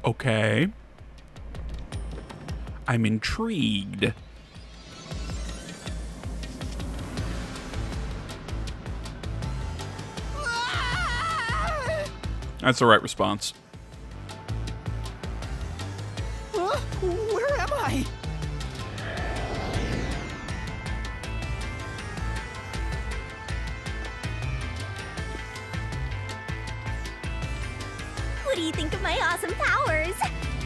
Okay. I'm intrigued. That's the right response. Where am I? What do you think of my awesome powers?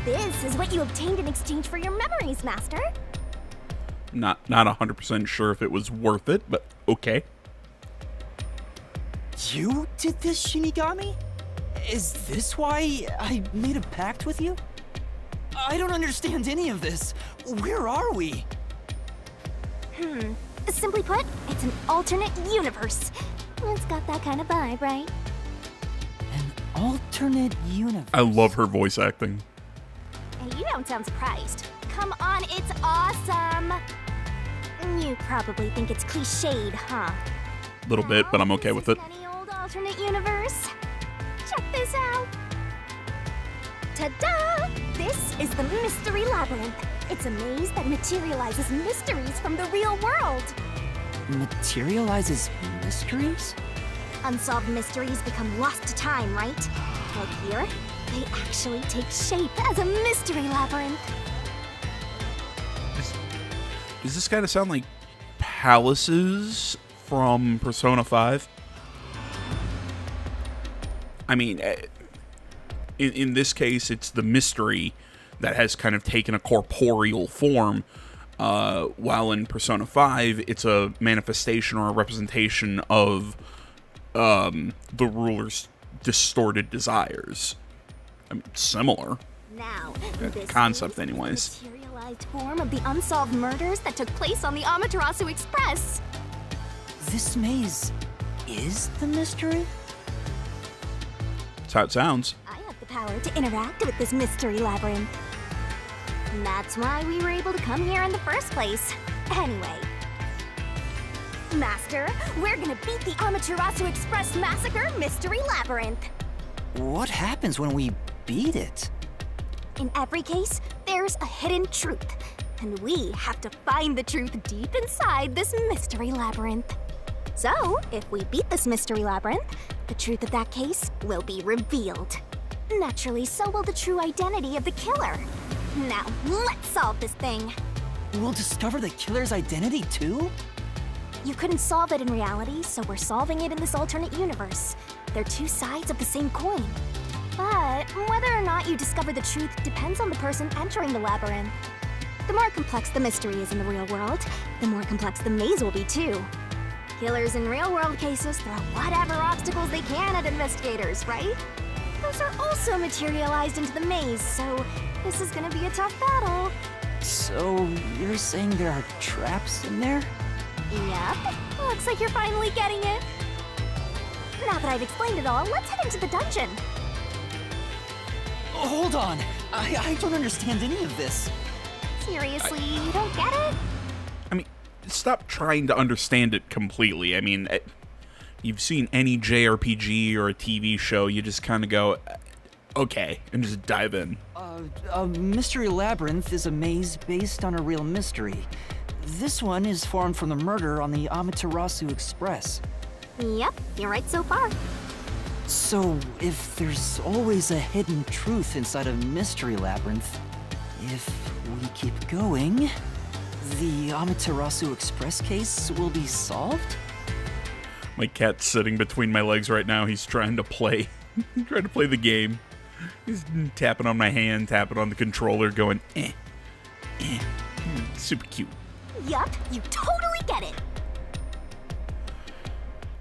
This is what you obtained in exchange for your memories, Master. Not 100% sure if it was worth it, but okay. You did this, Shinigami? Is this why I made a pact with you? I don't understand any of this. Where are we? Simply put, it's an alternate universe. It's got that kind of vibe, right? An alternate universe. I love her voice acting. Hey, you don't sound surprised. Come on, it's awesome! You probably think it's cliched, huh? A little bit, but I'm okay with it. Any old alternate universe? Check this out! Ta-da! This is the Mystery Labyrinth. It's a maze that materializes mysteries from the real world. Materializes mysteries? Unsolved mysteries become lost to time, right? Like here, they actually take shape as a mystery labyrinth. Does this kind of sound like palaces from Persona 5? I mean, in this case, it's the mystery that has kind of taken a corporeal form, while in Persona 5, it's a manifestation or a representation of the ruler's distorted desires. I mean, similar. Now, That this concept is anyways. the materialized form of the unsolved murders that took place on the Amaterasu Express. This maze is the mystery? That's how it sounds. I have the power to interact with this mystery labyrinth. And that's why we were able to come here in the first place. Anyway. Master, we're gonna beat the Amaterasu Express Massacre Mystery Labyrinth. What happens when we beat it? In every case, there's a hidden truth. And we have to find the truth deep inside this mystery labyrinth. So, if we beat this mystery labyrinth, the truth of that case will be revealed. Naturally, so will the true identity of the killer. Now, let's solve this thing. We'll discover the killer's identity too? You couldn't solve it in reality, so we're solving it in this alternate universe. They're two sides of the same coin. But whether or not you discover the truth depends on the person entering the labyrinth. The more complex the mystery is in the real world, the more complex the maze will be too. Killers in real-world cases throw whatever obstacles they can at investigators, right? Those are also materialized into the maze, so this is gonna be a tough battle. So, you're saying there are traps in there? Yep, looks like you're finally getting it. Now that I've explained it all, let's head into the dungeon. Hold on! I don't understand any of this. Seriously, you don't get it? I mean, stop trying to understand it completely. I mean, you've seen any JRPG or a TV show, you just kind of go, okay, and just dive in. A mystery labyrinth is a maze based on a real mystery. This one is formed from the murder on the Amaterasu Express. Yep, you're right so far. So, if there's always a hidden truth inside a mystery labyrinth, if we keep going, the Amaterasu Express case will be solved? My cat's sitting between my legs right now. He's trying to play. Trying to play the game. He's tapping on my hand, tapping on the controller, going, eh. Super cute. Yup, you totally get it.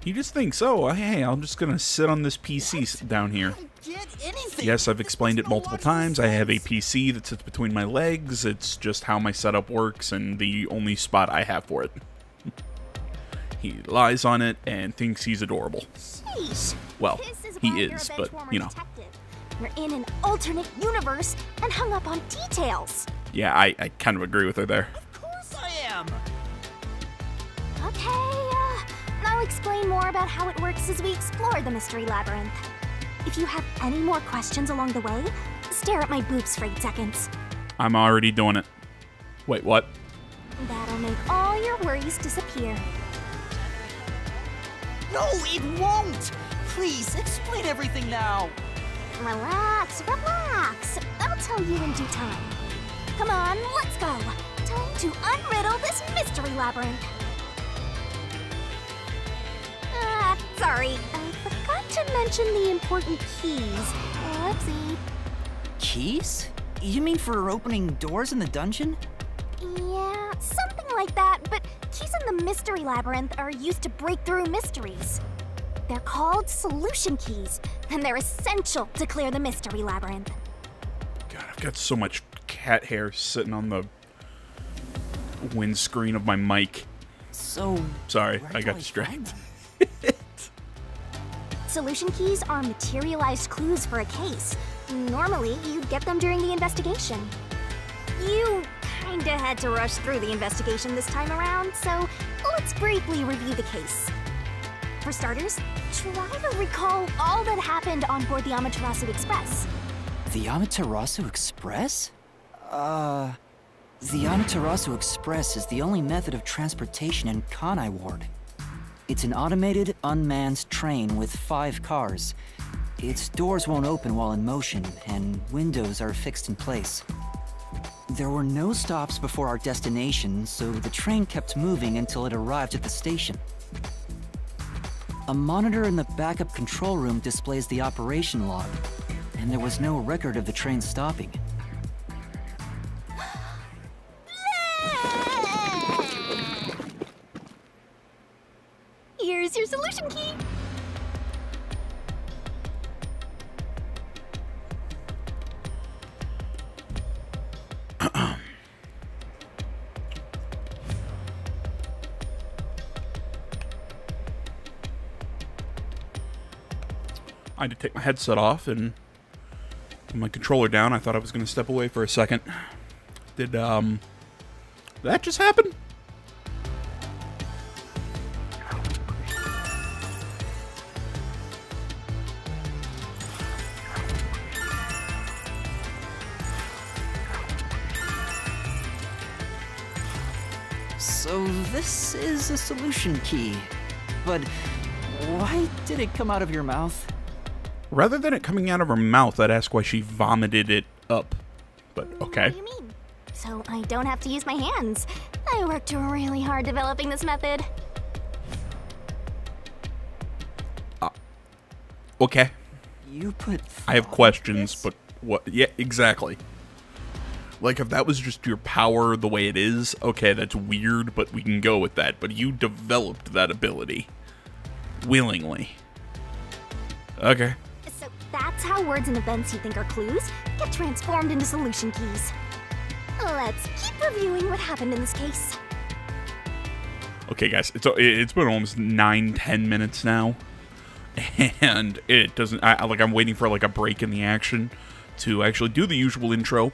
You just think so? Hey, I'm just gonna sit on this PC down here. Get anything. Yes, I've explained it multiple times. I have a PC that sits between my legs. It's just how my setup works and the only spot I have for it. He lies on it and thinks he's adorable. Sheesh. Well, This is he why you're a is, but, benchwarmer you know. detective. We're in an alternate universe and hung up on details. Yeah, I kind of agree with her there. Of course I am. Okay, I'll explain more about how it works as we explore the mystery labyrinth. If you have any more questions along the way, stare at my boobs for 8 seconds. I'm already doing it. Wait, what? That'll make all your worries disappear. No, it won't! Please, explain everything now! Relax, relax. I'll tell you in due time. Come on, let's go. Time to unriddle this mystery labyrinth. Sorry. I forgot to mention the important keys. Whoopsie. Keys? You mean for opening doors in the dungeon? Yeah, something like that, but keys in the mystery labyrinth are used to break through mysteries. They're called solution keys, and they're essential to clear the mystery labyrinth. God, I've got so much cat hair sitting on the windscreen of my mic. So... Sorry, where I do got distracted. find them? Solution keys are materialized clues for a case. Normally, you'd get them during the investigation. You kinda had to rush through the investigation this time around, so let's briefly review the case. For starters, try to recall all that happened on board the Amaterasu Express. The Amaterasu Express? The Amaterasu Express is the only method of transportation in Kanai Ward. It's an automated, unmanned train with 5 cars. Its doors won't open while in motion, and windows are fixed in place. There were no stops before our destination, so the train kept moving until it arrived at the station. A monitor in the backup control room displays the operation log, and there was no record of the train stopping. Here's your solution key. I had to take my headset off and put my controller down. I thought I was going to step away for a second. Did that just happen? So this is a solution key, but why did it come out of your mouth? Rather than it coming out of her mouth, I'd ask why she vomited it up. But okay. What do you mean? So I don't have to use my hands. I worked really hard developing this method. Okay. You put I have thought questions, into but what? Yeah, exactly. Like, if that was just your power the way it is, okay, that's weird, but we can go with that. But you developed that ability. Willingly. Okay. So that's how words and events you think are clues get transformed into solution keys. Let's keep reviewing what happened in this case. Okay, guys, it's been almost 9-10 minutes now. And it doesn't... I'm waiting for, like, a break in the action to actually do the usual intro.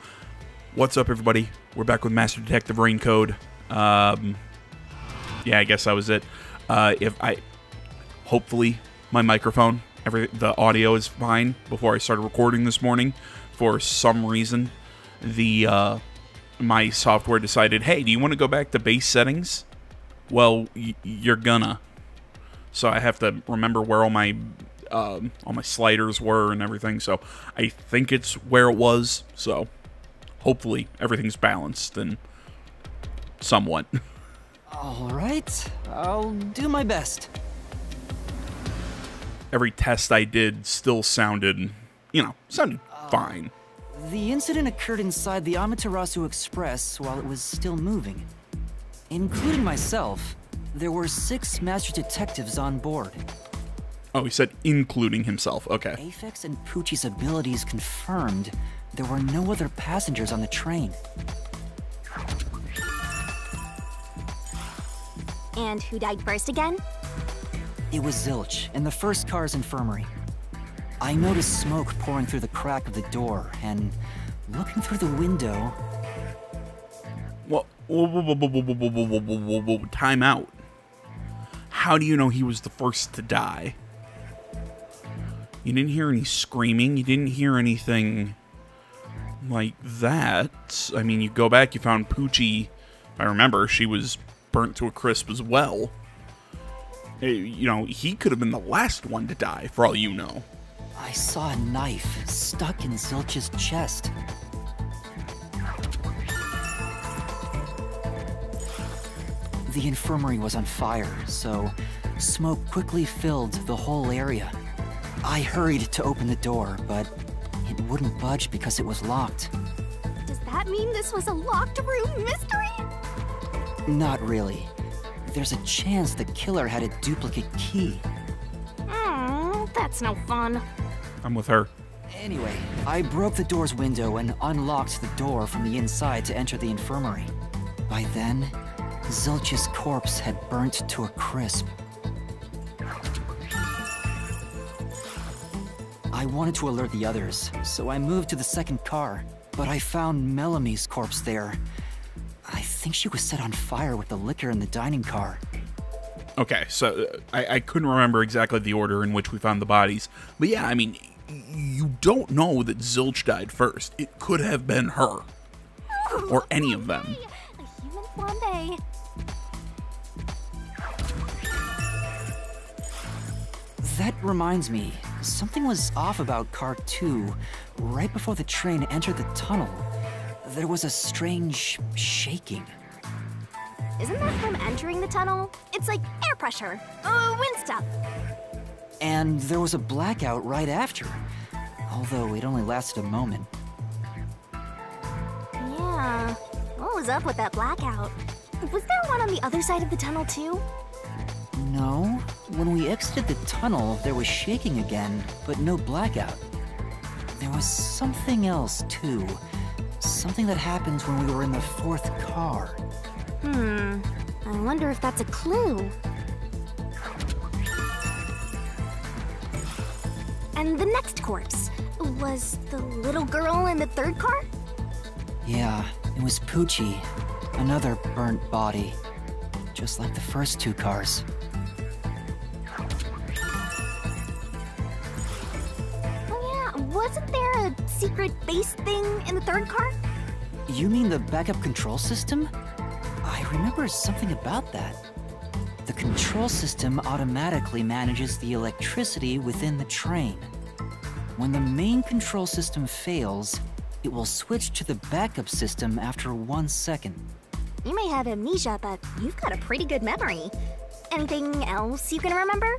What's up, everybody? We're back with Master Detective Raincode. Yeah, I guess that was it. Hopefully, my microphone, the audio is fine before I started recording this morning. For some reason, my software decided, hey, do you want to go back to base settings? Well, you're gonna. So I have to remember where all my sliders were and everything. So I think it's where it was. So hopefully everything's balanced and somewhat. All right, I'll do my best. Every test I did still sounded, fine. The incident occurred inside the Amaterasu Express while it was still moving. Including myself, there were 6 master detectives on board. Oh, he said including himself. Okay. Aphex and Poochie's abilities confirmed there were no other passengers on the train. And who died first again? It was Zilch in the first car's infirmary. I noticed smoke pouring through the crack of the door, and looking through the window... Whoa, time out. How do you know he was the first to die? You didn't hear any screaming. You didn't hear anything like that. I mean, you go back, you found Poochie. I remember she was burnt to a crisp as well. You know, he could have been the last one to die, for all you know. I saw a knife stuck in Zilch's chest. The infirmary was on fire, so smoke quickly filled the whole area. I hurried to open the door, but it wouldn't budge because it was locked. Does that mean this was a locked room mystery? Not really. There's a chance the killer had a duplicate key. That's no fun. I'm with her. Anyway, I broke the door's window and unlocked the door from the inside to enter the infirmary. By then, Zilch's corpse had burnt to a crisp. I wanted to alert the others, so I moved to the second car, but I found Melamie's corpse there. I think she was set on fire with the liquor in the dining car. Okay, so I couldn't remember exactly the order in which we found the bodies. But yeah, I mean, you don't know that Zilch died first. It could have been her. Or any of them. A human flambe. That reminds me, something was off about Car 2. Right before the train entered the tunnel, there was a strange shaking. Isn't that from entering the tunnel? It's like air pressure. Wind stuff. And there was a blackout right after, although it only lasted a moment. Yeah. What was up with that blackout? Was there one on the other side of the tunnel too? No, when we exited the tunnel, there was shaking again, but no blackout. There was something else too. Something that happened when we were in the fourth car. I wonder if that's a clue. And the next corpse was the little girl in the third car? Yeah, it was Poochie, another burnt body, just like the first two cars. Oh yeah, wasn't there a secret base thing in the third car? You mean the backup control system? I remember something about that. The control system automatically manages the electricity within the train. When the main control system fails, it will switch to the backup system after 1 second. You may have amnesia, but you've got a pretty good memory. Anything else you can remember?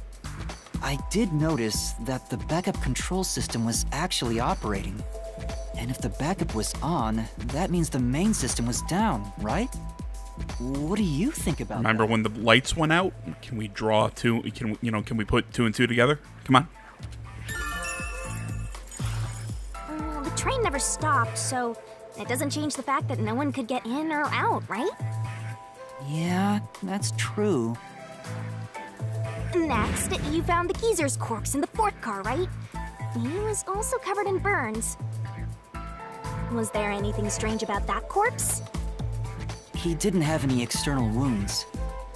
I did notice that the backup control system was actually operating. And if the backup was on, that means the main system was down, right? What do you think about Remember that? when the lights went out? Can we draw two? Can we put 2 and 2 together? Come on. The train never stopped, so it doesn't change the fact that no one could get in or out, right? Yeah, that's true. Next, you found the geezer's corpse in the fourth car, right? He was also covered in burns. Was there anything strange about that corpse? He didn't have any external wounds,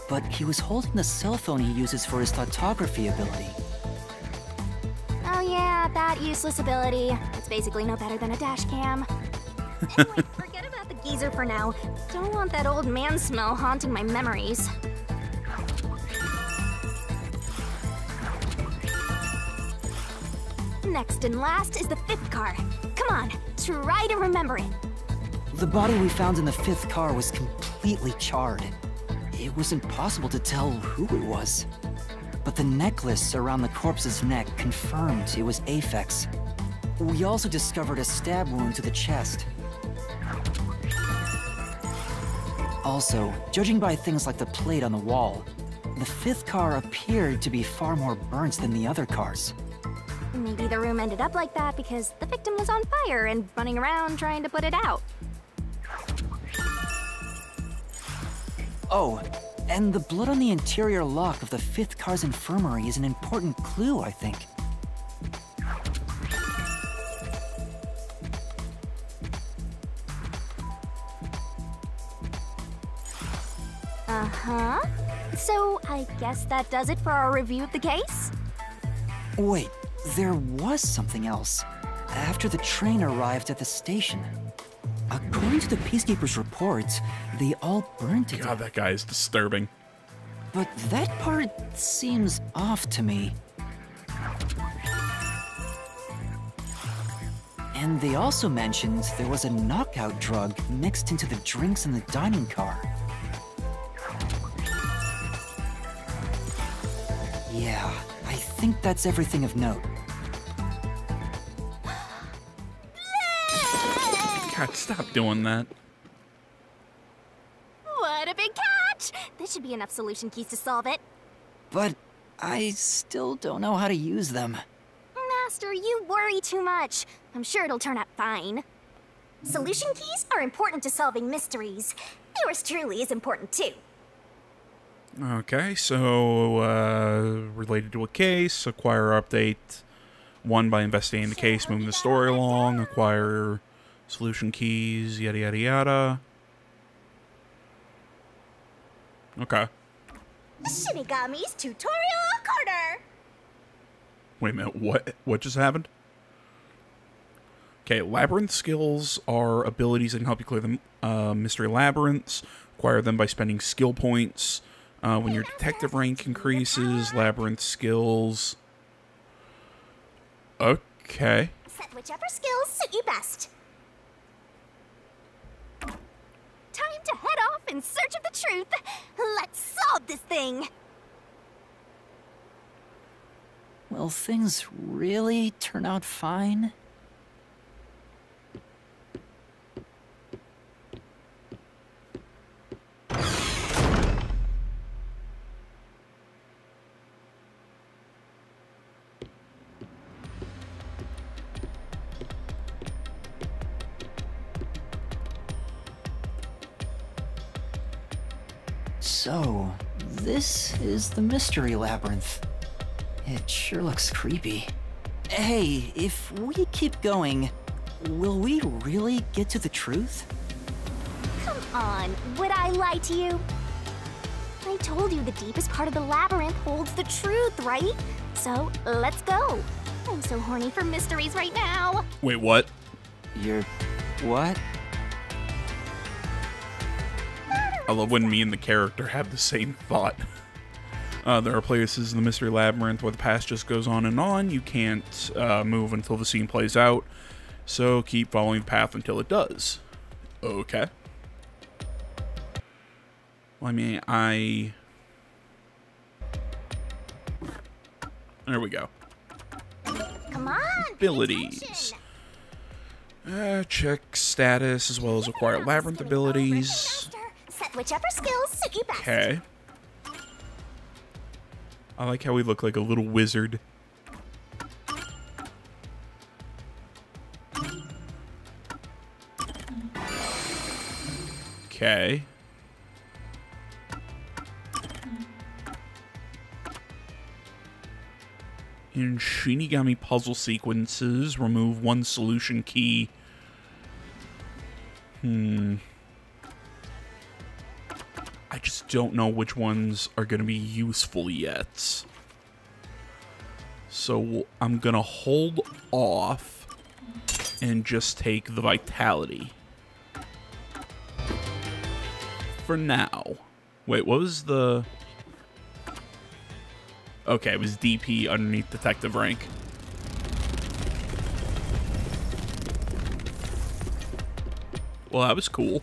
but he was holding the cell phone he uses for his photography ability. Oh yeah, that useless ability. It's basically no better than a dash cam. Anyway, forget about the geezer for now. Don't want that old man smell haunting my memories. Next and last is the fifth car. Come on, try to remember it. The body we found in the fifth car was completely charred. It was impossible to tell who it was. But the necklace around the corpse's neck confirmed it was Aphex. We also discovered a stab wound to the chest. Also, judging by things like the plate on the wall, the fifth car appeared to be far more burnt than the other cars. Maybe the room ended up like that because the victim was on fire and running around trying to put it out. Oh, and the blood on the interior lock of the fifth car's infirmary is an important clue, I think. Uh-huh. So, I guess that does it for our review of the case? Wait, there was something else. After the train arrived at the station, according to the Peacekeepers' reports, they all burned to God, death. that guy is disturbing. But that part seems off to me. And they also mentioned there was a knockout drug mixed into the drinks in the dining car. Yeah, I think that's everything of note. God, stop doing that. What a big catch! This should be enough solution keys to solve it. But I still don't know how to use them. Master, you worry too much. I'm sure it'll turn out fine. Solution keys are important to solving mysteries. Yours truly is important too. Okay, so, related to a case, acquire update 1 by investigating the case, moving the story along, acquire solution keys, yada yada yada. Okay. Shinigami's Tutorial Corner! Wait a minute, what just happened? Okay, labyrinth skills are abilities that can help you clear the mystery labyrinths. Acquire them by spending skill points. When your detective rank increases, labyrinth skills. Okay. Set whichever skills suit you best. Time to head off in search of the truth. Let's solve this thing. Will things really turn out fine? So, this is the mystery labyrinth. It sure looks creepy. Hey, if we keep going, will we really get to the truth? Come on, would I lie to you? I told you the deepest part of the labyrinth holds the truth, right? So, let's go. I'm so horny for mysteries right now. Wait, what? You're... what? I love when me and the character have the same thought. There are places in the mystery labyrinth where the past just goes on and on. You can't move until the scene plays out. So keep following the path until it does. Okay. Well, I mean, there we go. Come on, pay Abilities. attention. Check status as well as acquire labyrinth abilities. Master, set whichever skills suit you best. Okay. I like how we look like a little wizard. Okay. In Shinigami puzzle sequences, remove one solution key. I just don't know which ones are going to be useful yet. So I'm going to hold off and just take the vitality. For now. Wait, what was the... Okay, it was DP underneath detective rank. Well, that was cool.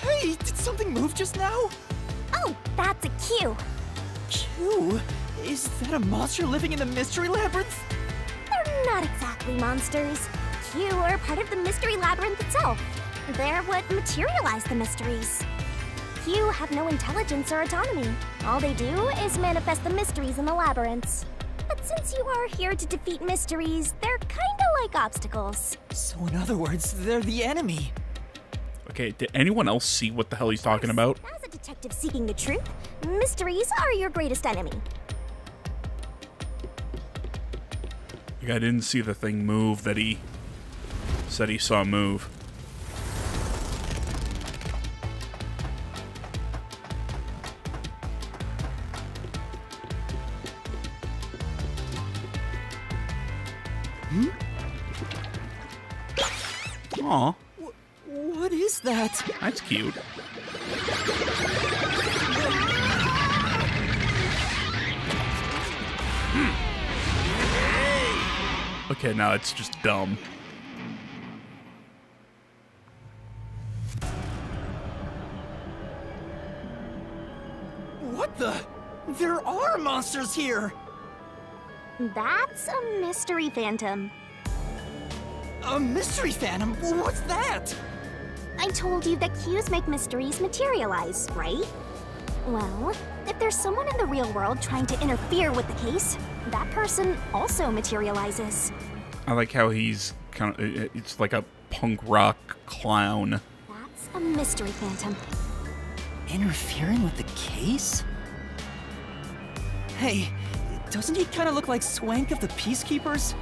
Hey, did something move just now? Oh, that's a cue. Q? Is that a monster living in the mystery labyrinth? They're not exactly monsters. Q are part of the mystery labyrinth itself. They're what materialize the mysteries. Q have no intelligence or autonomy. All they do is manifest the mysteries in the labyrinths. But since you are here to defeat mysteries, they're kinda like obstacles. So in other words, they're the enemy. Okay, did anyone else see what the hell he's talking about? As a a detective seeking the truth. Mysteries are your greatest enemy. Like, I didn't see the thing move that he said he saw move. Aw, What is that? that's cute. Okay, now it's just dumb. What the? There are monsters here! That's a mystery phantom. A mystery phantom? What's that? I told you that cues make mysteries materialize, right? Well, if there's someone in the real world trying to interfere with the case, that person also materializes. I like how he's kind of, it's like a punk rock clown. That's a mystery phantom. Interfering with the case? Hey, doesn't he kind of look like Swank of the Peacekeepers?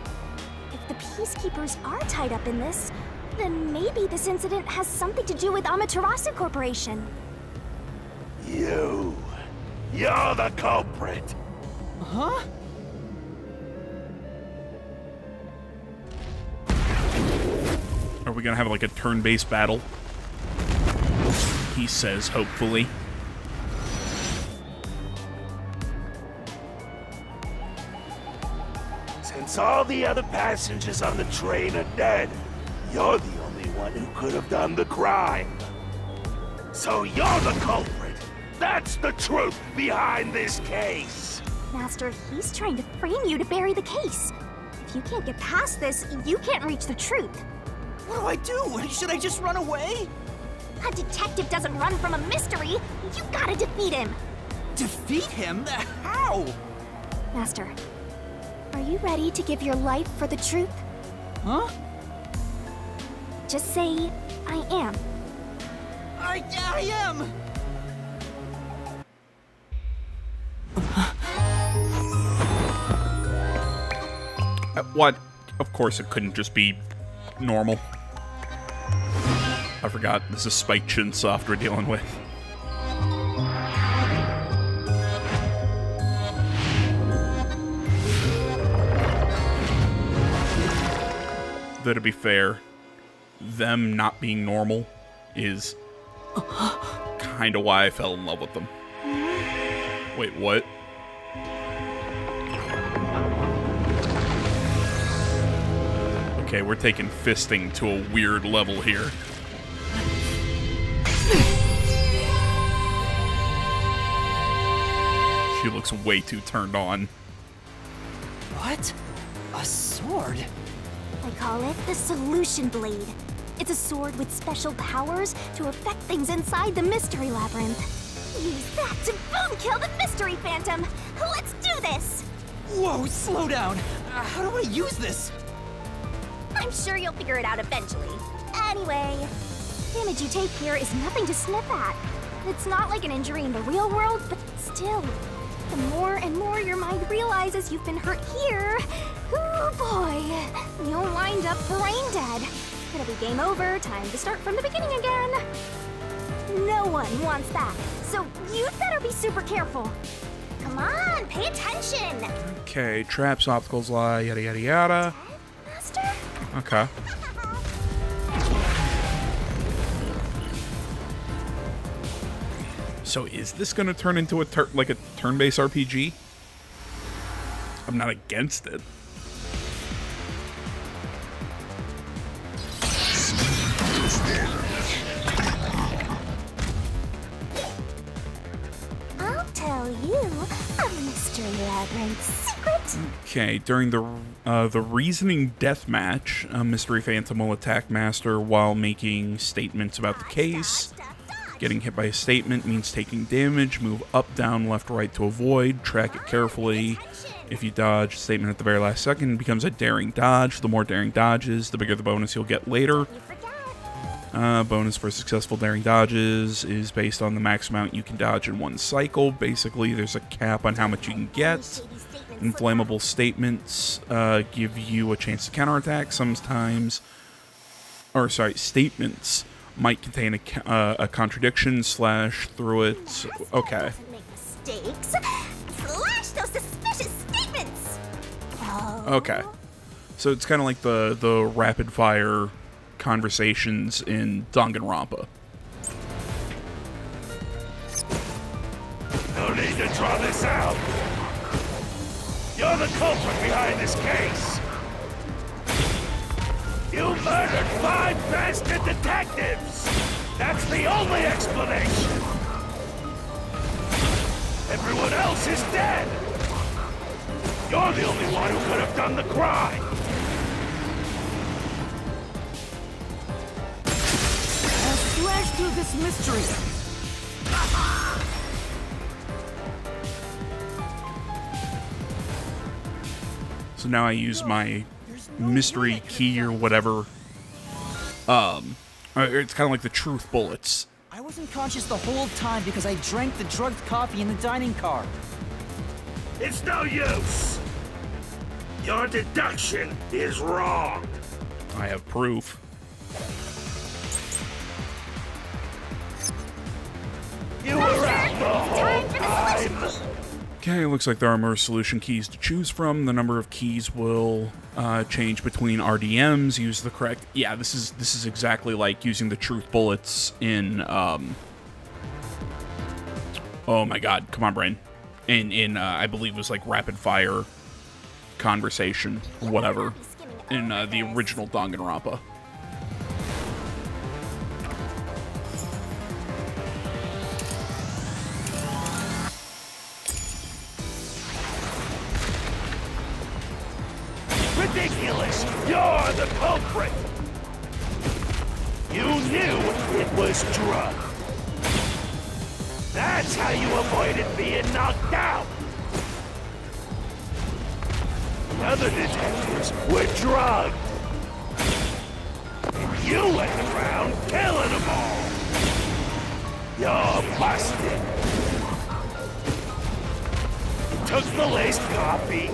If the Peacekeepers are tied up in this, then maybe this incident has something to do with Amaterasu Corporation. You're the culprit. Huh? Are we gonna have like a turn-based battle? He says, hopefully. Since all the other passengers on the train are dead, you're the only one who could have done the crime. So you're the culprit. That's the truth behind this case. Master, he's trying to frame you to bury the case. If you can't get past this, you can't reach the truth. What do I do? Should I just run away? A detective doesn't run from a mystery. You gotta defeat him. Defeat him? How? Master, are you ready to give your life for the truth? Huh? Just say, I am. I am! What? Of course it couldn't just be normal. I forgot, this is Spike Chunsoft we're dealing with. Though to be fair, them not being normal is kind of why I fell in love with them. Wait, what? Okay, we're taking fisting to a weird level here. She looks way too turned on. What? A sword? I call it the Solution Blade. It's a sword with special powers to affect things inside the Mystery Labyrinth. Use that to boom kill the Mystery Phantom! Let's do this! Whoa, slow down! How do I use this? I'm sure you'll figure it out eventually. Anyway, damage you take here is nothing to sniff at. It's not like an injury in the real world, but still. The more and more your mind realizes you've been hurt here, oh boy, you'll wind up brain dead. It'll be game over, time to start from the beginning again. No one wants that, so you'd better be super careful. Come on, pay attention! Okay, traps, obstacles lie, yada yada yada. Master? Okay. So is this gonna turn into a turn-based RPG? I'm not against it. I'll tell you a Mystery Labyrinth secret. Okay, during the reasoning death match, Mystery Phantom will attack Master while making statements about the case. Getting hit by a statement means taking damage. Move up, down, left, right to avoid. Track it carefully. If you dodge a statement at the very last second, it becomes a daring dodge. The more daring dodges, the bigger the bonus you'll get later. You forget. Bonus for successful daring dodges is based on the max amount you can dodge in one cycle. Basically, there's a cap on how much you can get. Inflammable statements give you a chance to counterattack sometimes. Or, sorry, statements might contain a contradiction / through it. Okay. Mistakes. Slash those suspicious statements. Okay. So it's kind of like the rapid fire conversations in Danganronpa. No need to draw this out. You're the culprit behind this case. You murdered 5 bastard detectives. That's the only explanation. Everyone else is dead. You're the only one who could have done the crime. I'll slash through this mystery. So now I use my mystery key or whatever. It's kind of like the truth bullets. I wasn't conscious the whole time because I drank the drugged coffee in the dining car. It's no use. Your deduction is wrong. I have proof. You were out the whole time. Okay, looks like there are more solution keys to choose from. The number of keys will change between RDMs. Use the correct... Yeah, this is exactly like using the truth bullets in... Oh my god, come on, brain. In I believe it was like rapid fire conversation, or whatever, in the original Danganronpa. Ridiculous! You're the culprit! You knew it was drugged. That's how you avoided being knocked out! The other detectives were drugged. And you went around killing them all! You're busted! You took the laced coffee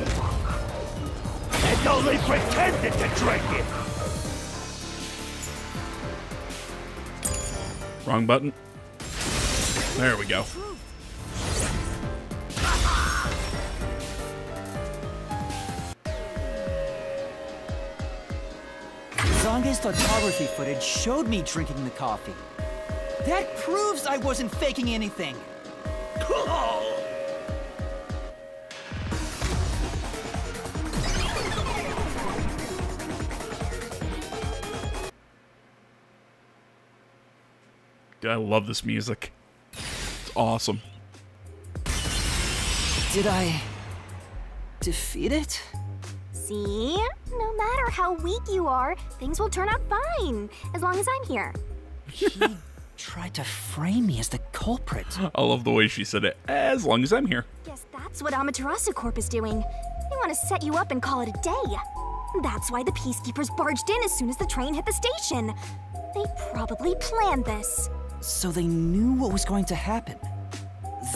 and only pretended to drink it! Wrong button. There we go. Zange's photography footage showed me drinking the coffee. That proves I wasn't faking anything. I love this music. It's awesome. Did I defeat it? See? No matter how weak you are, things will turn out fine, as long as I'm here. He tried to frame me as the culprit. I love the way she said it. As long as I'm here. Guess that's what Amaterasu Corp is doing. They want to set you up and call it a day. That's why the Peacekeepers barged in as soon as the train hit the station. They probably planned this. So they knew what was going to happen.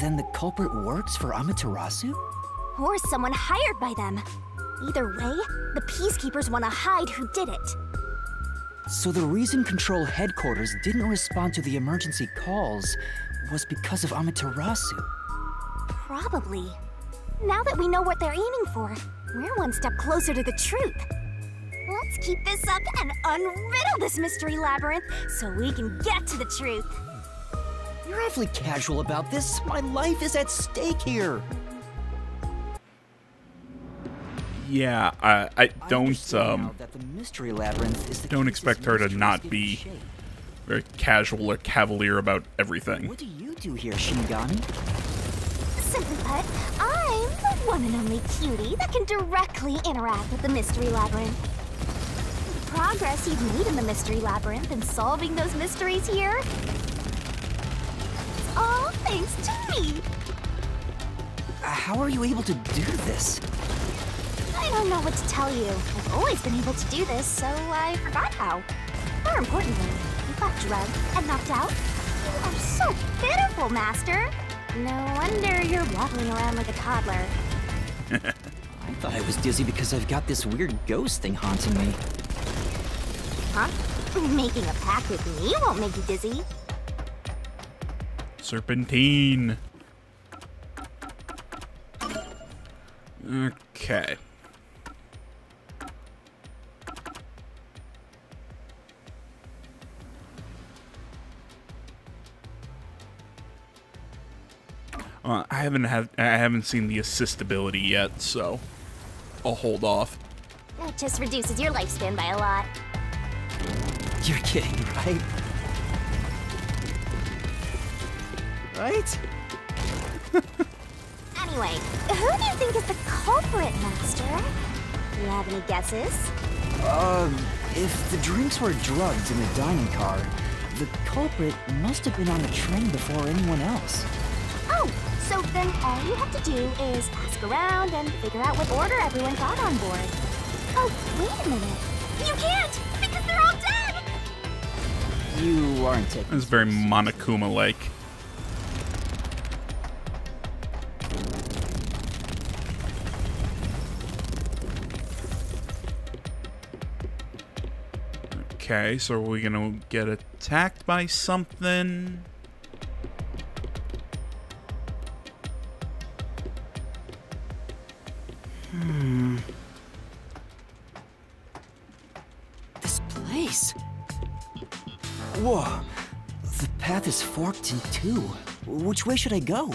Then the culprit works for Amaterasu? Or someone hired by them. Either way, the Peacekeepers want to hide who did it. So the reason Control Headquarters didn't respond to the emergency calls was because of Amaterasu. Probably. Now that we know what they're aiming for, we're one step closer to the truth. Let's keep this up and unriddle this mystery labyrinth so we can get to the truth. You're awfully casual about this. My life is at stake here. Yeah, I don't that the mystery labyrinth is the don't key expect to her to mysteries not taking be shape. very casual or cavalier about everything. What do you do here, Shinigami? Simply put, I'm the one and only cutie that can directly interact with the mystery labyrinth. The progress you've made in the mystery labyrinth and solving those mysteries here, it's all thanks to me. How are you able to do this? I don't know what to tell you. I've always been able to do this, so I forgot how. More importantly, you got drugged and knocked out? You are so pitiful, Master. No wonder you're waddling around like a toddler. I thought I was dizzy because I've got this weird ghost thing haunting me. Huh? Making a pact with me won't make you dizzy. Serpentine. Okay. I haven't seen the assist ability yet, so I'll hold off. That just reduces your lifespan by a lot. You're kidding, right? Right? Anyway, who do you think is the culprit, Master? You have any guesses? If the drinks were drugged in the dining car, the culprit must have been on the train before anyone else. Oh, so then all you have to do is ask around and figure out what order everyone got on board. Oh, wait a minute. You can't, because they're all dead! You aren't taking It's very Monokuma-like. Okay, so are we gonna get attacked by something? This place. Whoa. The path is forked in two. Which way should I go?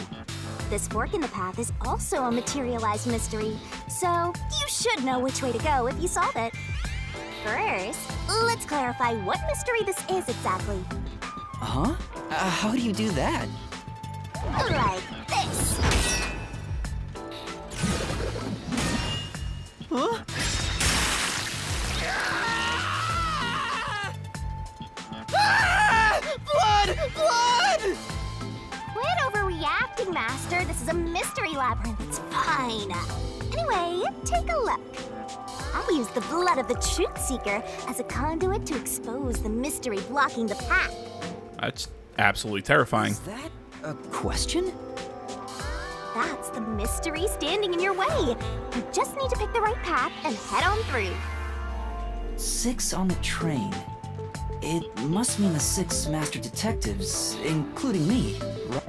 This fork in the path is also a materialized mystery, so you should know which way to go if you solve it. First, let's clarify what mystery this is exactly. Huh? How do you do that? Like this. Huh? Blood! Blood! Quit overreacting, Master. This is a mystery labyrinth. It's fine. Anyway, take a look. I'll use the blood of the Truth Seeker as a conduit to expose the mystery blocking the path. That's absolutely terrifying. Is that a question? That's the mystery standing in your way. You just need to pick the right path and head on through. 6 on the train. It must mean the 6 master detectives, including me.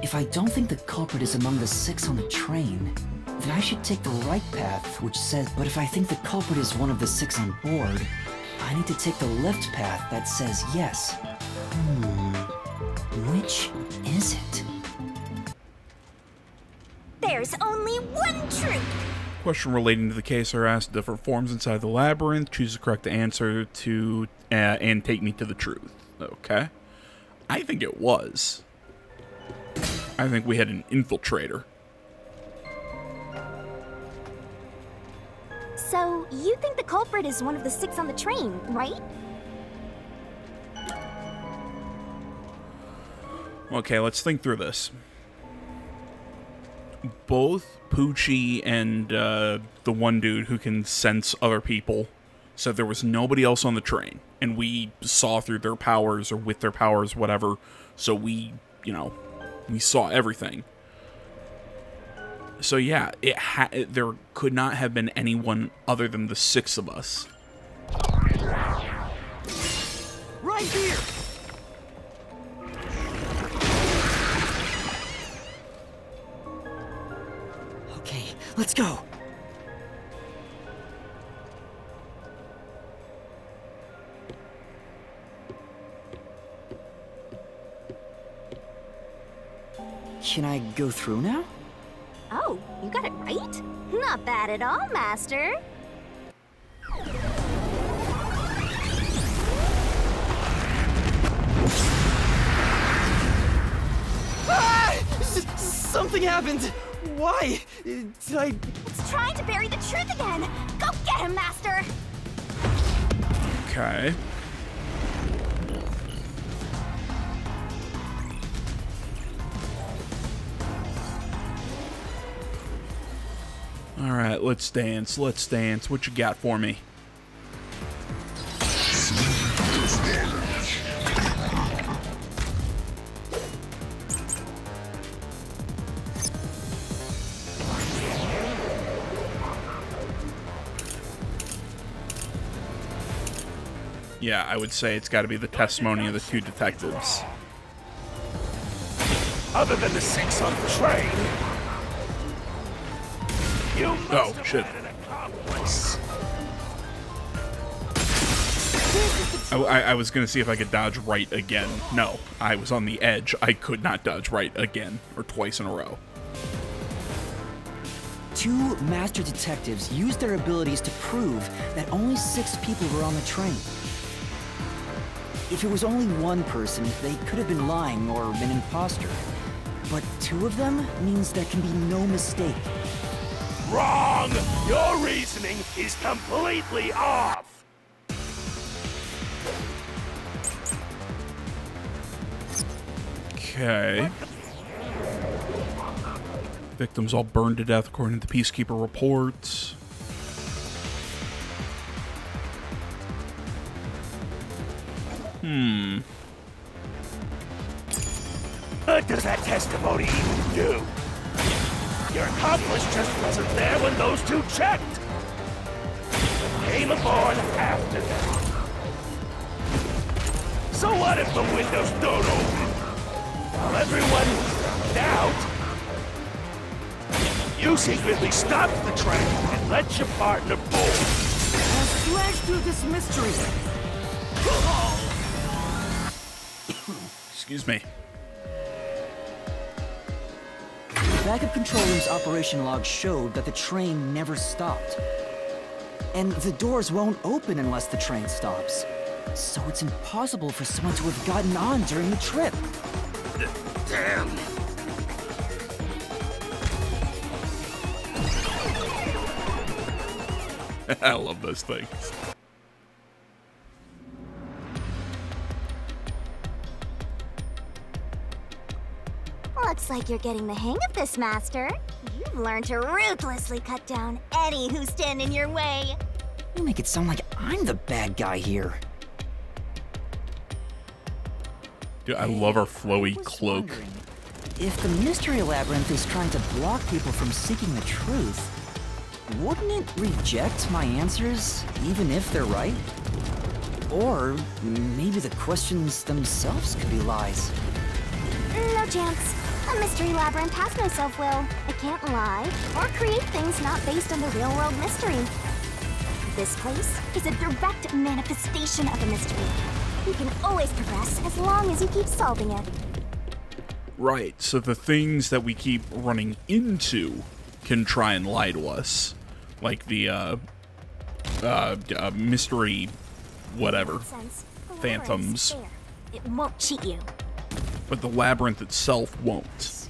If I don't think the culprit is among the 6 on the train, then I should take the right path, which says, but if I think the culprit is one of the 6 on board, I need to take the left path that says yes. Which is it? There's only one truth. Question relating to the case are asked different forms inside the labyrinth. Choose the correct answer to and take me to the truth. Okay. I think it was. I think we had an infiltrator. So, you think the culprit is one of the 6 on the train, right? Okay, let's think through this. Both Poochie and the one dude who can sense other people said there was nobody else on the train. And we saw through their powers or with their powers, whatever. So we, we saw everything. So yeah, there could not have been anyone other than the 6 of us. Right here! Okay, let's go. Can I go through now? Oh, you got it right? Not bad at all, Master. Something happened! Why? Did I... It's trying to bury the truth again! Go get him, Master! Okay. Alright, let's dance, let's dance. What you got for me? Yeah, I would say it's got to be the testimony of the two detectives. Other than the 6 on the train, you must have shit. had an accomplice. I was going to see if I could dodge right again. No, I was on the edge. I could not dodge right again, or twice in a row. 2 master detectives used their abilities to prove that only 6 people were on the train. If it was only one person, they could have been lying or an imposter. But 2 of them means there can be no mistake. Wrong! Your reasoning is completely off! Okay. Victims all burned to death according to the Peacekeeper reports. What does that testimony even do? Your accomplice just wasn't there when those 2 checked. Came aboard after them. So what if the windows don't open? While everyone doubt, you secretly stopped the train and let your partner board. Slash through this mystery. Excuse me. The backup control room's operation log showed that the train never stopped. And the doors won't open unless the train stops. So it's impossible for someone to have gotten on during the trip. Damn. I love those things. Looks like you're getting the hang of this, Master. You've learned to ruthlessly cut down any who stand in your way. You make it sound like I'm the bad guy here. Dude, I love our flowy cloak. Wondering, if the Mystery Labyrinth is trying to block people from seeking the truth, wouldn't it reject my answers, even if they're right? Or maybe the questions themselves could be lies. No chance. A Mystery Labyrinth has no self-will. It can't lie or create things not based on the real-world mystery. This place is a direct manifestation of a mystery. You can always progress as long as you keep solving it. Right, so the things that we keep running into can try and lie to us. Like the, mystery whatever. Sense. The Phantoms. labyrinth is fair. It won't cheat you. But the labyrinth itself won't.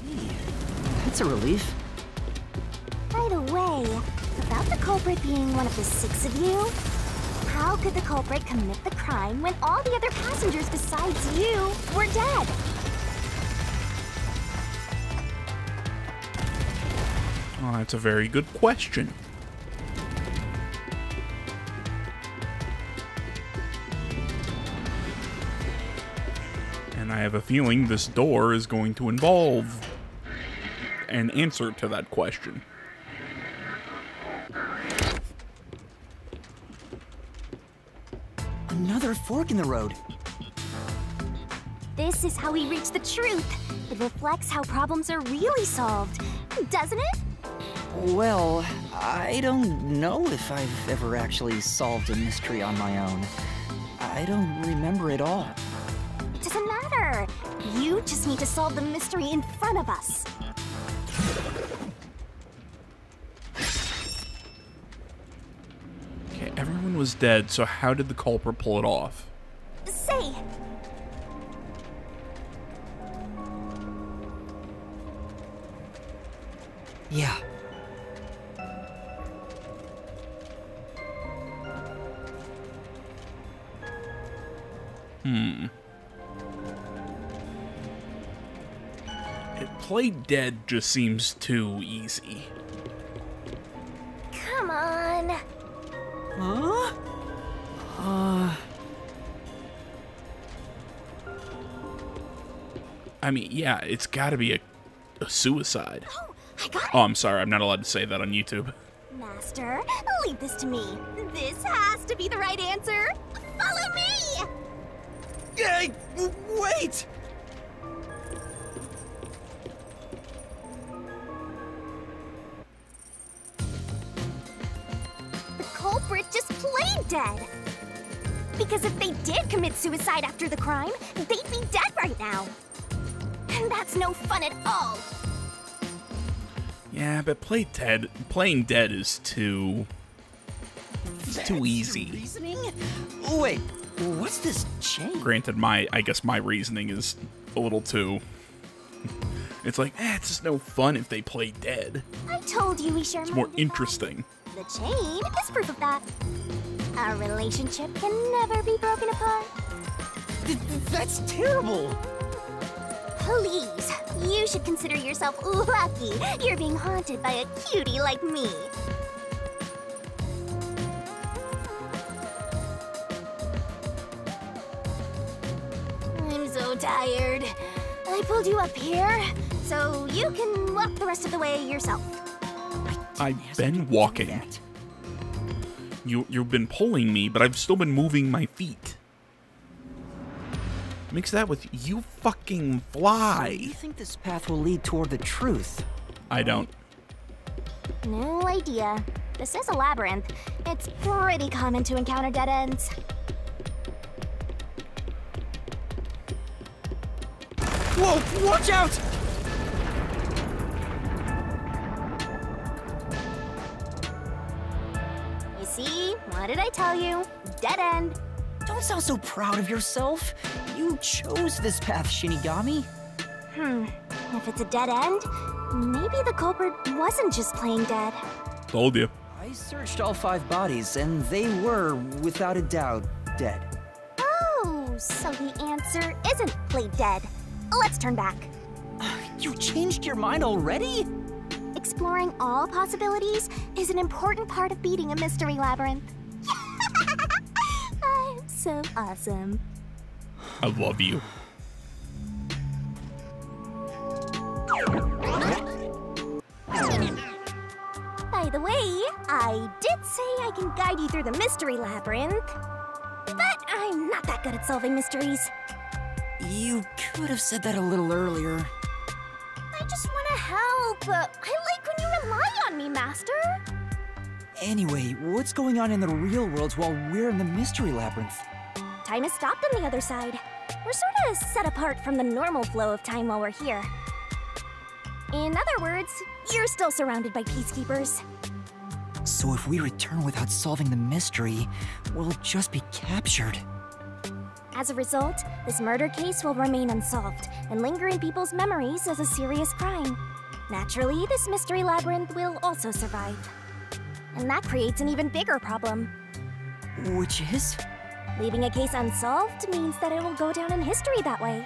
Gee, that's a relief. By the way, about the culprit being one of the 6 of you, how could the culprit commit the crime when all the other passengers besides you were dead? Oh, that's a very good question. And I have a feeling this door is going to involve an answer to that question. Another fork in the road. This is how we reach the truth. It reflects how problems are really solved, doesn't it? Well, I don't know if I've ever actually solved a mystery on my own. I don't remember it all. It doesn't matter. You just need to solve the mystery in front of us. Okay, everyone was dead, so how did the culprit pull it off? Say, Yeah. Play dead just seems too easy. come on. Huh? I mean, yeah, it's gotta be a suicide. Oh, I got it. Oh, I'm sorry, I'm not allowed to say that on YouTube. Master, leave this to me. This has to be the right answer. Follow me! Hey, wait! The culprit just played dead. Because if they did commit suicide after the crime, they'd be dead right now. And that's no fun at all. Yeah, but playing dead is too... It's too easy. Reasoning? Wait, what's this chain? Granted, I guess my reasoning is a little too... It's like, it's just no fun if they play dead. I told you we share It's more interesting. The chain is proof of that. Our relationship can never be broken apart. That's terrible! Please, you should consider yourself lucky you're being haunted by a cutie like me. I'm so tired. I pulled you up here, so you can walk the rest of the way yourself. I've been walking. You've been pulling me, but I've still been moving my feet. Mix that with you fucking fly. So you think this path will lead toward the truth? I don't. No idea. This is a labyrinth. It's pretty common to encounter dead ends. Whoa, watch out! You see? What did I tell you? Dead end. Don't sound so proud of yourself. You chose this path, Shinigami. If it's a dead end, maybe the culprit wasn't just playing dead. Told you. I searched all 5 bodies, and they were, without a doubt, dead. Oh, so the answer isn't played dead. Let's turn back. You changed your mind already? Exploring all possibilities is an important part of beating a mystery labyrinth. I'm so awesome. I love you. By the way, I did say I can guide you through the mystery labyrinth, but I'm not that good at solving mysteries. You could have said that a little earlier. I just want to help. I like when you rely on me, Master. Anyway, what's going on in the real world while we're in the mystery labyrinth? Time has stopped on the other side. We're sort of set apart from the normal flow of time while we're here. In other words, you're still surrounded by peacekeepers. So if we return without solving the mystery, we'll just be captured. As a result, this murder case will remain unsolved and linger in people's memories as a serious crime. Naturally, this mystery labyrinth will also survive. And that creates an even bigger problem. Which is? Leaving a case unsolved means that it will go down in history that way.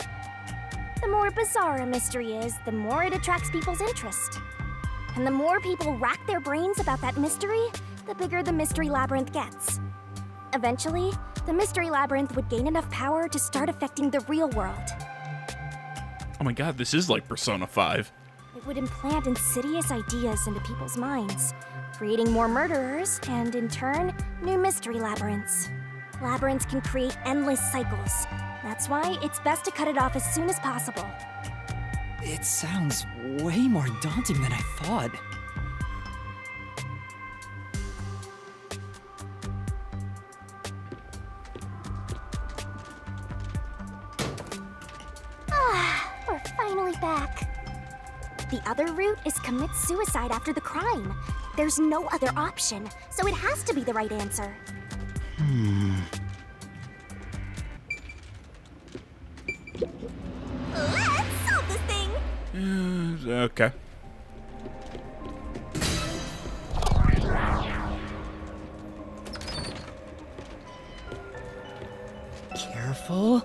The more bizarre a mystery is, the more it attracts people's interest. And the more people rack their brains about that mystery, the bigger the mystery labyrinth gets. Eventually, the mystery labyrinth would gain enough power to start affecting the real world. Oh my god, this is like Persona 5. It would implant insidious ideas into people's minds, creating more murderers and, in turn, new mystery labyrinths. Labyrinths can create endless cycles. That's why it's best to cut it off as soon as possible. It sounds way more daunting than I thought. We're finally back. The other route is commit suicide after the crime. There's no other option, so it has to be the right answer. Let's solve this thing! Okay. Careful.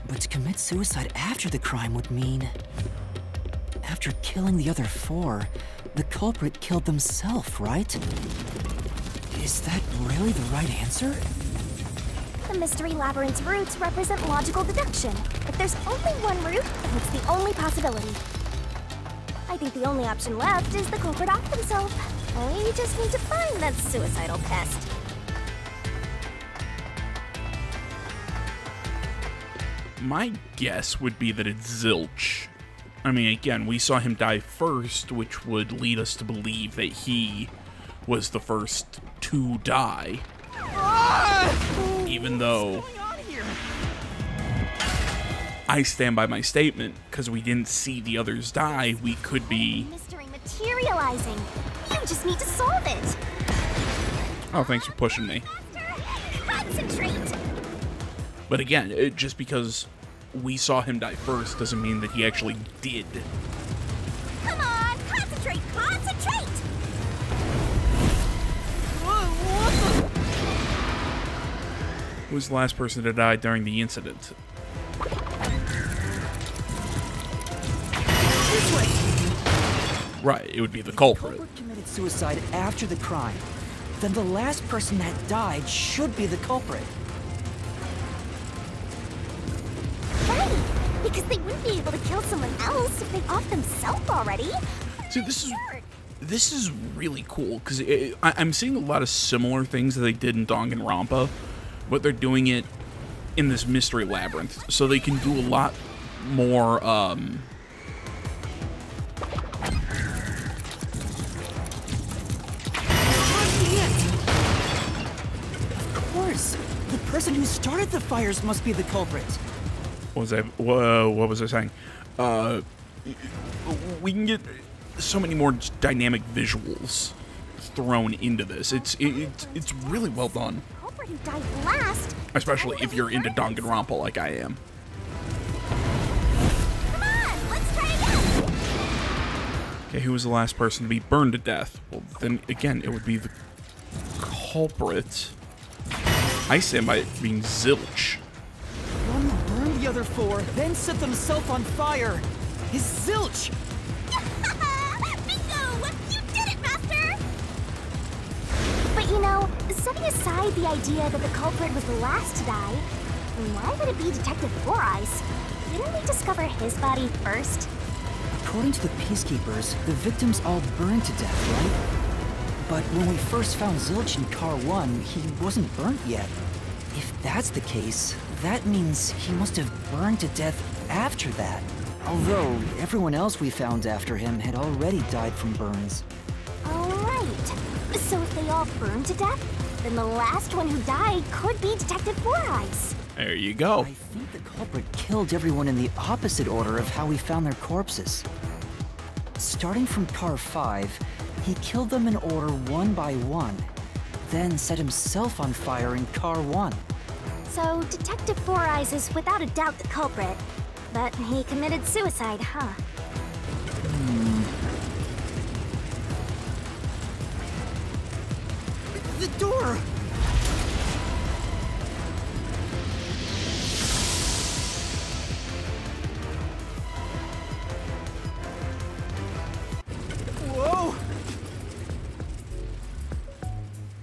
But to commit suicide after the crime would mean... After killing the other 4, the culprit killed themselves, right? Is that really the right answer? The mystery labyrinth's roots represent logical deduction. If there's only one route, then it's the only possibility. I think the only option left is the culprit off himself. We just need to find that suicidal pest. My guess would be that it's Zilch. I mean, again, we saw him die first, which would lead us to believe that he was the first to die. Even though I stand by my statement, because we didn't see the others die, we could be... Mystery materializing. You just need to solve it. Oh, thanks for pushing me. Concentrate. But again, just because we saw him die first doesn't mean that he actually did. Come on, concentrate, concentrate. Who was the last person to die during the incident? This way! Right, it would be the culprit. Culprit committed suicide after the crime. Then the last person that died should be the culprit. Right, because they wouldn't be able to kill someone else if they off themselves already. See, this is really cool, because I'm seeing a lot of similar things that they did in Danganronpa, but they're doing it in this mystery labyrinth, so they can do a lot more, Of course! The person who started the fires must be the culprit. what was I saying? We can get so many more dynamic visuals thrown into this. It's really well done. The culprit who died last. Especially if you're into Danganronpa like I am. Come on, let's try again. Okay, who was the last person to be burned to death? Well, then again, it would be the culprit. I stand by it being Zilch. One burned the other four, then set themselves on fire. Is Zilch! Bingo! You did it, Master! But you know, setting aside the idea that the culprit was the last to die, why would it be Detective Four Eyes? Didn't we discover his body first? According to the Peacekeepers, the victims all burned to death, right? But when we first found Zilch in Car 1, he wasn't burnt yet. If that's the case, that means he must have burned to death after that. Although, everyone else we found after him had already died from burns. Alright. So if they all burned to death, then the last one who died could be Detective Four Eyes. There you go. I think the culprit killed everyone in the opposite order of how we found their corpses. Starting from Car 5, he killed them in order one by one, then set himself on fire in Car 1. So Detective Four Eyes is without a doubt the culprit, but he committed suicide, huh? The door! Whoa!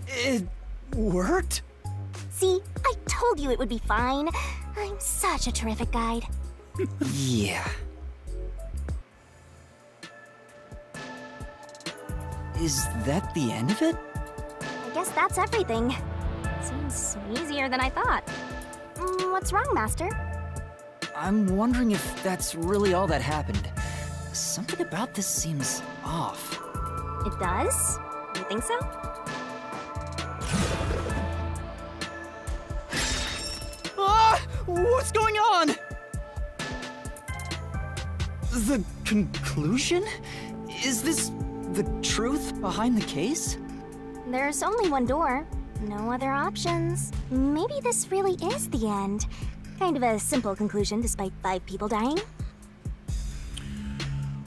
It worked? See, I told you it would be fine. I'm such a terrific guide. Yeah. Is that the end of it? I guess that's everything. Seems easier than I thought. What's wrong, Master? I'm wondering if that's really all that happened. Something about this seems off. It does? You think so? Ah! What's going on? The conclusion? Is this the truth behind the case? There's only one door. No other options. Maybe this really is the end. Kind of a simple conclusion despite 5 people dying.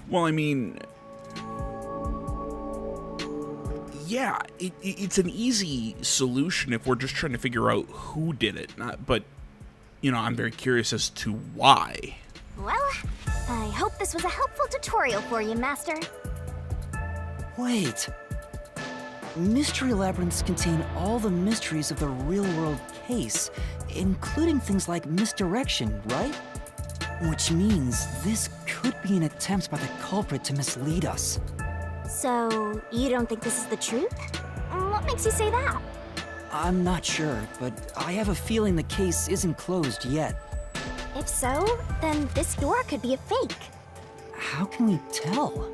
Well, I mean, yeah, it's an easy solution if we're just trying to figure out who did it. But, you know, I'm very curious as to why. Well, I hope this was a helpful tutorial for you, Master. Wait. Mystery labyrinths contain all the mysteries of the real-world case, including things like misdirection, right? Which means this could be an attempt by the culprit to mislead us. So, you don't think this is the truth? What makes you say that? I'm not sure, but I have a feeling the case isn't closed yet. If so, then this door could be a fake. How can we tell?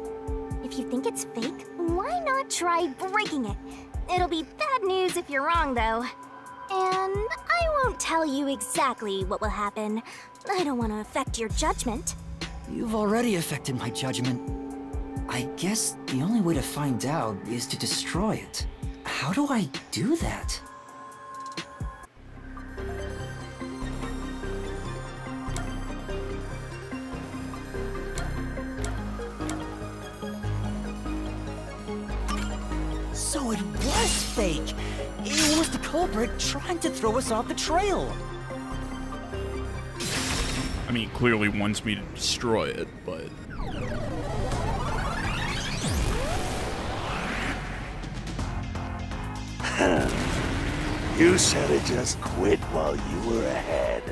If you think it's fake, why not try breaking it? It'll be bad news if you're wrong, though. And I won't tell you exactly what will happen. I don't want to affect your judgment. You've already affected my judgment. I guess the only way to find out is to destroy it. How do I do that? So it was fake! It was the culprit trying to throw us off the trail! I mean, he clearly wants me to destroy it, but... You should have just quit while you were ahead.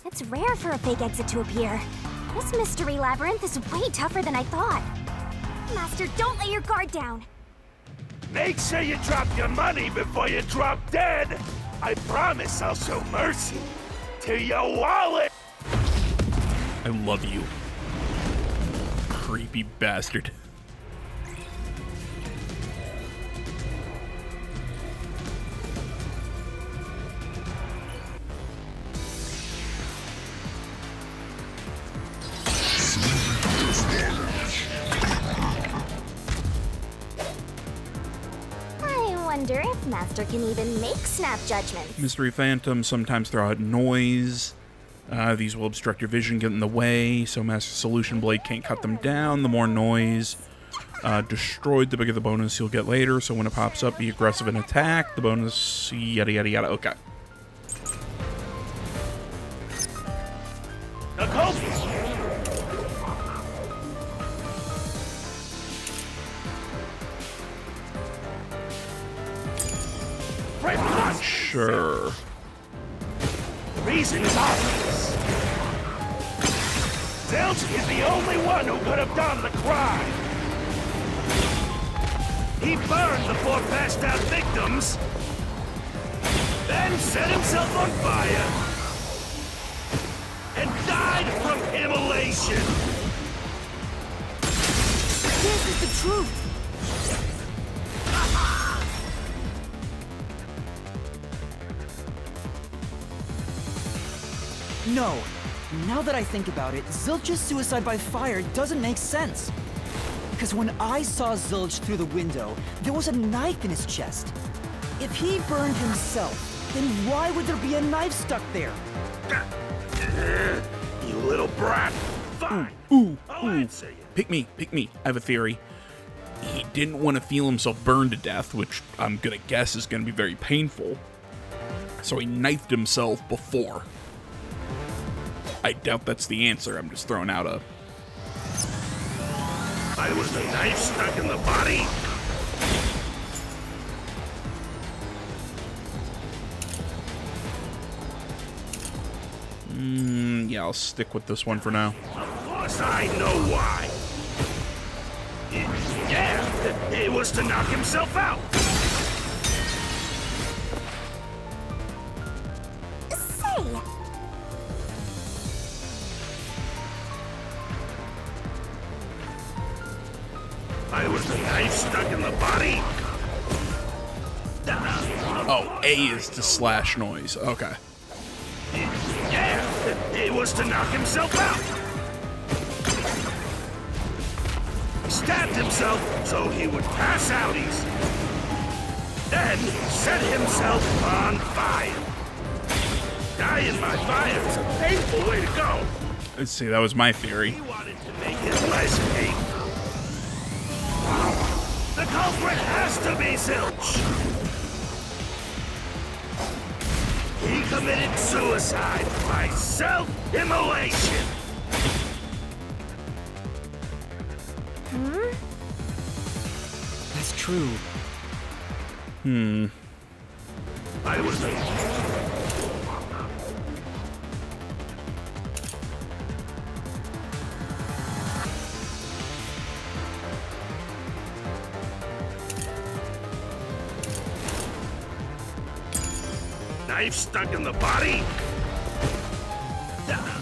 It's rare for a fake exit to appear. This mystery labyrinth is way tougher than I thought. Master, don't lay your guard down. Make sure you drop your money before you drop dead. I promise I'll show mercy to your wallet. I love you. Creepy bastard. I wonder if Master can even make snap judgments. Mystery Phantom sometimes throw out noise. These will obstruct your vision, get in the way, so Master Solution Blade can't cut them down. The more noise destroyed, the bigger the bonus you'll get later. So when it pops up, be aggressive and attack. The bonus, yada yada yada. Okay. The culprit. Sure. The reason is obvious. Zilch is the only one who could have done the crime. He burned the 4 passed out victims, then set himself on fire, and died from immolation. This is the truth! No. Now that I think about it, Zilch's suicide by fire doesn't make sense. Because when I saw Zilch through the window, there was a knife in his chest. If he burned himself, then why would there be a knife stuck there? You little brat. Fine. I'll answer you. Pick me. I have a theory. He didn't want to feel himself burned to death, which I'm gonna guess is gonna be very painful. So he knifed himself before. I doubt that's the answer. I'm just throwing out a... I was the knife stuck in the body. Yeah, I'll stick with this one for now. Of course I know why. Yeah, it was to knock himself out. Say, I was the knife stuck in the body. Oh, A is to slash noise. Okay. Yeah, it was to knock himself out. He stabbed himself so he would pass out easy. Then set himself on fire. Dying by fire is a painful way to go. Let's see, that was my theory. He wanted to make it less painful. The culprit has to be Zilch. He committed suicide by self-immolation. That's true. I was the... knife stuck in the body?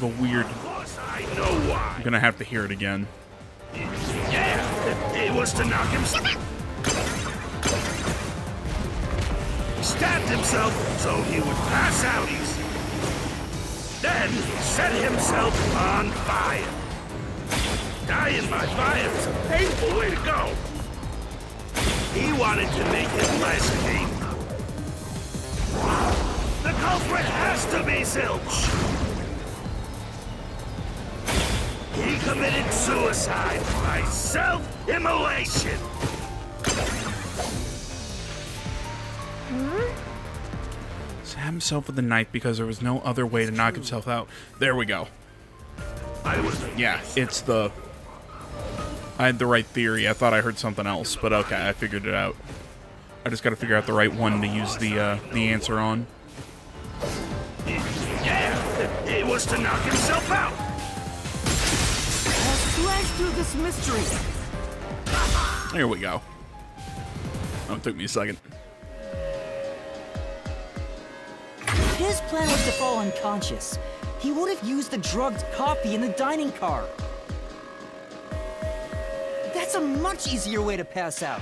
The weird. Of course I know why. I'm gonna have to hear it again. Yeah, it was to knock him. He stabbed himself so he would pass out easy. Then set himself on fire. Dying by fire is a painful way to go. He wanted to make it less painful. The culprit has to be Zilch. He committed suicide by self-immolation. Stab himself with a knife because there was no other way to knock himself out. There we go. Yeah, it's the... I had the right theory. I thought I heard something else, but okay, I figured it out. I just gotta figure out the right one to use the answer on. Yeah, it was to knock himself out. Slash through this mystery. There we go. Oh, it took me a second. His plan was to fall unconscious. He would have used the drugged coffee in the dining car. That's a much easier way to pass out.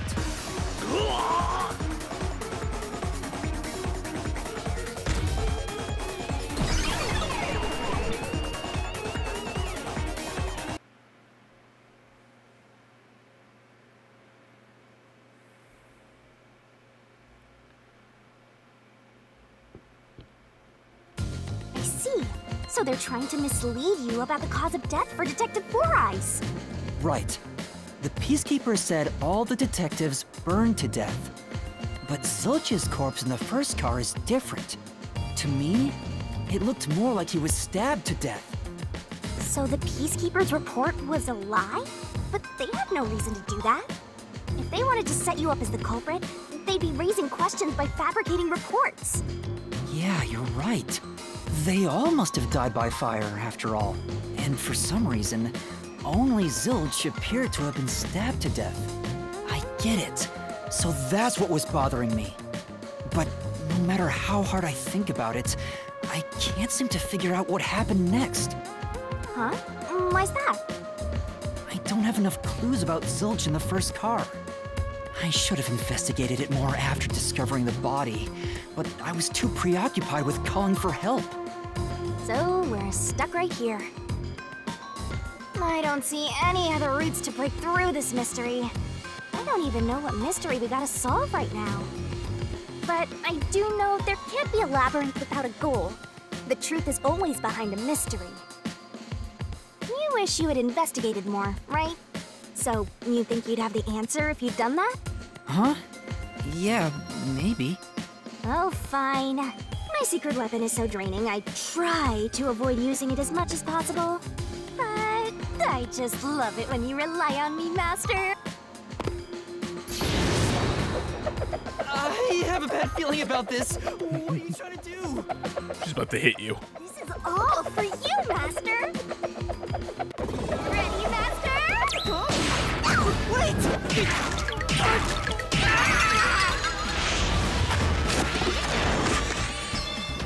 I see. So they're trying to mislead you about the cause of death for Detective Four Eyes. Right. The Peacekeeper said all the detectives burned to death. But Zilch's corpse in the first car is different. To me, it looked more like he was stabbed to death. So the Peacekeeper's report was a lie? But they had no reason to do that. If they wanted to set you up as the culprit, they'd be raising questions by fabricating reports. Yeah, you're right. They all must have died by fire, after all. And for some reason, only Zilch appeared to have been stabbed to death. I get it. So that's what was bothering me. But no matter how hard I think about it, I can't seem to figure out what happened next. Huh? Why's that? I don't have enough clues about Zilch in the first car. I should have investigated it more after discovering the body, but I was too preoccupied with calling for help. So we're stuck right here. I don't see any other routes to break through this mystery. I don't even know what mystery we gotta solve right now. But I do know there can't be a labyrinth without a goal. The truth is always behind a mystery. You wish you had investigated more, right? So, you think you'd have the answer if you'd done that? Huh? Yeah, maybe. Oh, fine. My secret weapon is so draining, I try to avoid using it as much as possible. But I just love it when you rely on me, Master. I have a bad feeling about this. What are you trying to do? She's about to hit you. This is all for you, Master. Ready, Master? Wait!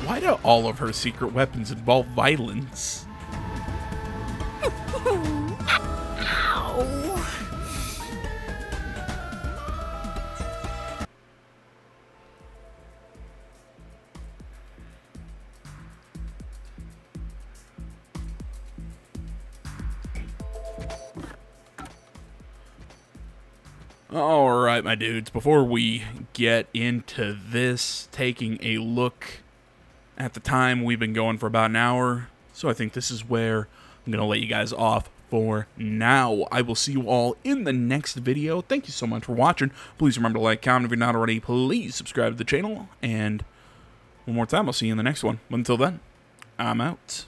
Why do all of her secret weapons involve violence? Ow. Alright, my dudes, before we get into this, taking a look at the time, we've been going for about an hour, so I think this is where I'm going to let you guys off for now. I will see you all in the next video. Thank you so much for watching. Please remember to like, comment if you're not already. Please subscribe to the channel, and one more time, I'll see you in the next one. But until then, I'm out.